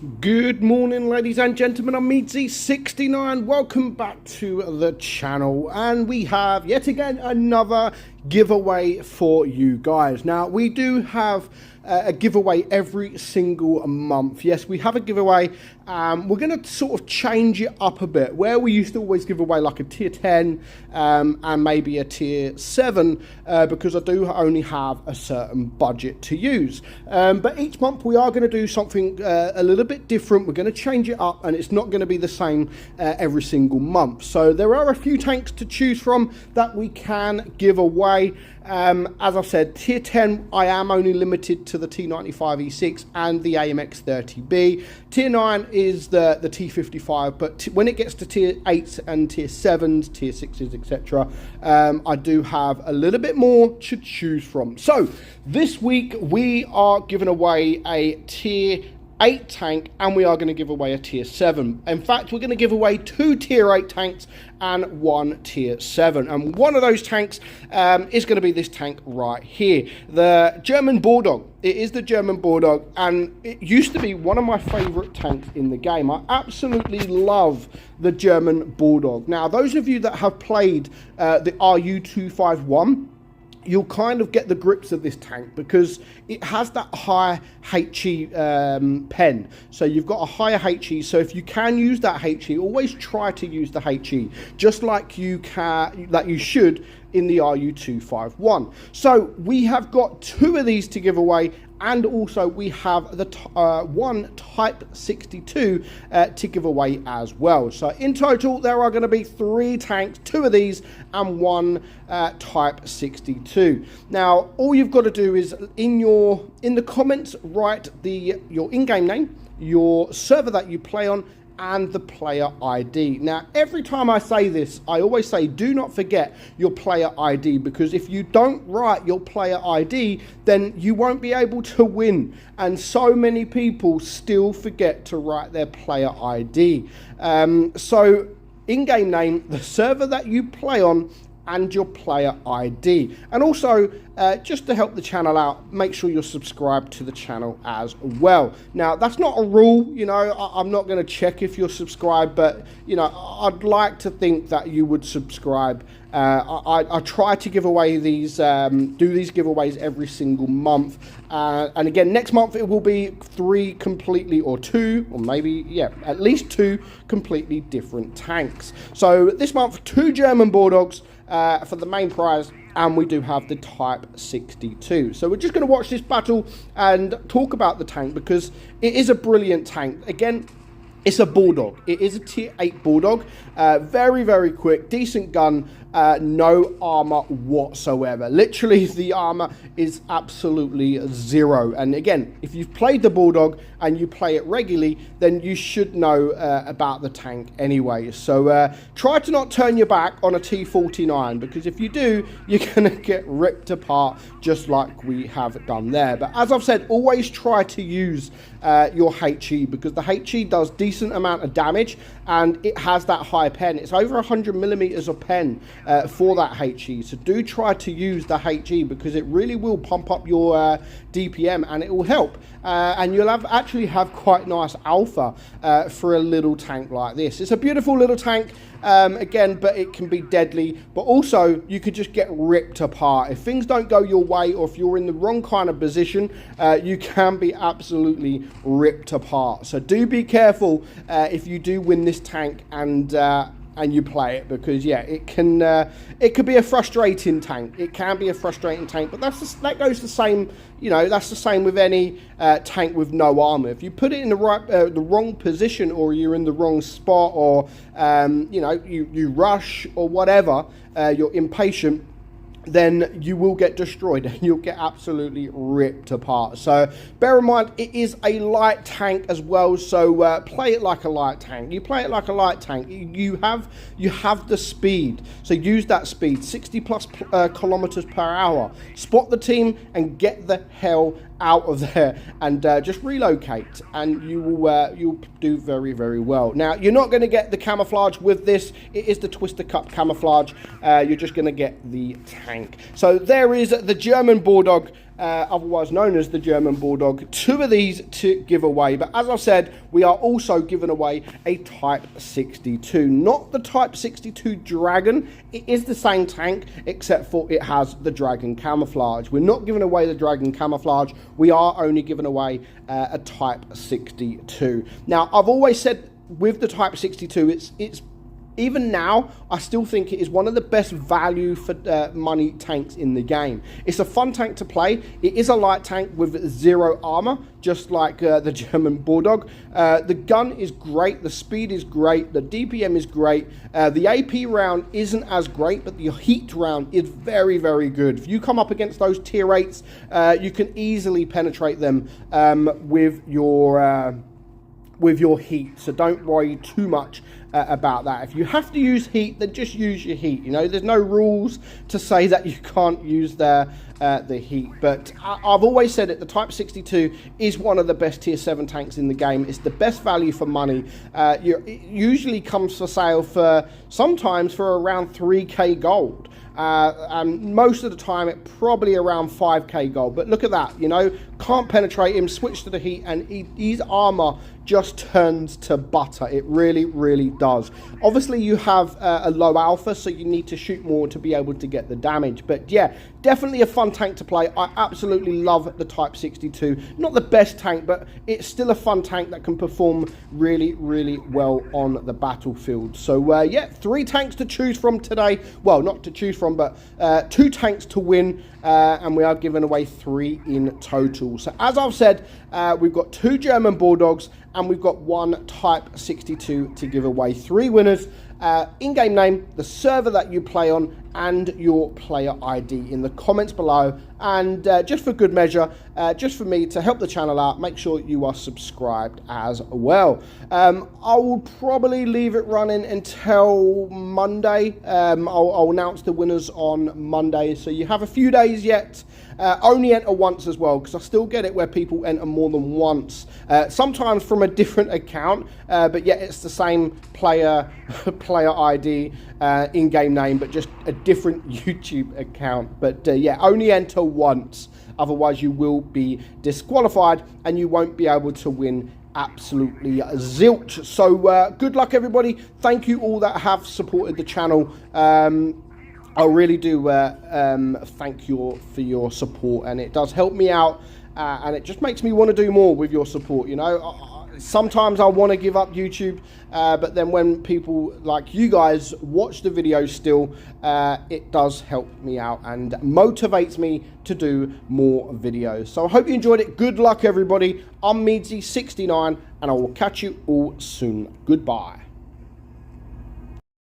Good morning, ladies and gentlemen. I'm meadsyreplays. Welcome back to the channel, and we have yet again another giveaway for you guys. Now, we do have a giveaway every single month. Yes, we have a giveaway. We're going to sort of change it up a bit. Where we used to always give away like a tier 10 and maybe a tier 7 because I do only have a certain budget to use. But each month we are going to do something a little bit different. We're going to change it up, and it's not going to be the same every single month. So there are a few tanks to choose from that we can give away. As I said, tier 10, I am only limited to the T95 E6 and the AMX 30B. Tier 9 is the T55, but when it gets to tier 8s and tier 7s, tier 6s, etc., I do have a little bit more to choose from. So this week we are giving away a tier 8 tank, and we are going to give away a tier 7. In fact, we're going to give away 2 tier 8 tanks and 1 tier 7, and one of those tanks is going to be this tank right here, the German Bulldog. It is the German Bulldog, and it used to be one of my favorite tanks in the game. I absolutely love the German Bulldog. Now, those of you that have played the RU251, you'll kind of get the grips of this tank because it has that high HE pen. So you've got a higher HE. So if you can use that HE, always try to use the HE, just like you should in the RU251. So we have got 2 of these to give away, and also we have the one Type 62 to give away as well. So in total, there are going to be 3 tanks, 2 of these and 1 Type 62. Now, all you've got to do is in the comments write your in-game name, your server that you play on, and the player ID. Now, every time I say this, I always say do not forget your player ID, because if you don't write your player ID, then you won't be able to win. And so many people still forget to write their player ID. So in-game name, the server that you play on, and your player ID. And also, just to help the channel out, make sure you're subscribed to the channel as well. Now, that's not a rule, you know, I'm not going to check if you're subscribed, but, you know, I'd like to think that you would subscribe. I try to give away these, do these giveaways every single month. And again, next month it will be 3 completely, or 2, or maybe, yeah, at least 2 completely different tanks. So this month, 2 German Bulldogs for the main prize, and we do have the Type 62. So we're just going to watch this battle and talk about the tank, because it is a brilliant tank. Again, it's a Bulldog. It is a tier 8 Bulldog. Very, very quick, decent gun, no armor whatsoever. Literally, the armor is absolutely 0. And again, if you've played the Bulldog and you play it regularly, then you should know about the tank anyway. So try to not turn your back on a T49, because if you do, you're going to get ripped apart just like we have done there. But as I've said, always try to use your HE, because the HE does decent amount of damage, and it has that high pen. It's over 100 millimeters of pen for that HE. So do try to use the HE, because it really will pump up your DPM, and it will help. And you'll actually have quite nice alpha for a little tank like this. It's a beautiful little tank. Again, but it can be deadly, but also you could just get ripped apart. If things don't go your way, or if you're in the wrong kind of position, you can be absolutely ripped apart. So do be careful if you do win this tank and you play it, because yeah, it could be a frustrating tank. It can be a frustrating tank, but that goes the same. You know, that's the same with any tank with no armor. If you put it in the wrong position, or you're in the wrong spot, or you know, you rush or whatever, you're impatient, then you will get destroyed and you'll get absolutely ripped apart. So bear in mind, it is a light tank as well, so play it like a light tank. You play it like a light tank, you have the speed, so use that speed, 60 plus kilometers per hour. Spot the team and get the hell out of there, and just relocate, and you'll do very, very well. Now, you're not going to get the camouflage with this. It is the Twister Cup camouflage. You're just going to get the tank. So there is the German Bulldog otherwise known as the German Bulldog, 2 of these to give away. But as I've said, we are also giving away a Type 62, not the Type 62 Dragon. It is the same tank, except for it has the Dragon camouflage. We're not giving away the Dragon camouflage. We are only giving away a Type 62. Now, I've always said with the Type 62, it's even now, I still think it is one of the best value for money tanks in the game. It's a fun tank to play. It is a light tank with 0 armor, just like the German Bulldog. The gun is great. The speed is great. The DPM is great. The AP round isn't as great, but the heat round is very, very good. If you come up against those tier 8s, you can easily penetrate them with your heat. So don't worry too much about that. If you have to use heat, then just use your heat. You know, there's no rules to say that you can't use the heat. But I've always said it, the Type 62 is one of the best tier 7 tanks in the game. It's the best value for money. It usually comes for sale for sometimes for around 3k gold. And most of the time it probably around 5k gold. But look at that, you know, can't penetrate him, switch to the heat, and his armor just turns to butter. It really, really does. Obviously you have a low alpha, so you need to shoot more to be able to get the damage. But yeah, definitely a fun tank to play. I absolutely love the Type 62. Not the best tank, but it's still a fun tank that can perform really, really well on the battlefield. So yeah, 3 tanks to choose from today. Well, not to choose from, but 2 tanks to win, and we are giving away 3 in total. So as I've said, we've got 2 German Bulldogs and we've got 1 Type 62 to give away. 3 winners, in-game name, the server that you play on, and your player ID in the comments below. And just for good measure, just for me to help the channel out, make sure you are subscribed as well. I will probably leave it running until Monday. I'll announce the winners on Monday, so you have a few days yet. Only enter once as well, because I still get it where people enter more than once, sometimes from a different account, but yet it's the same player ID, in-game name, but just a different YouTube account. But yeah, only enter once, otherwise you will be disqualified and you won't be able to win absolutely zilch. So good luck everybody. Thank you all that have supported the channel. I really do thank you for your support, and it does help me out, and it just makes me want to do more with your support. You know, sometimes I want to give up YouTube, but then when people like you guys watch the videos still, it does help me out and motivates me to do more videos. So I hope you enjoyed it. Good luck everybody. I'm meadsy69, and I will catch you all soon. Goodbye.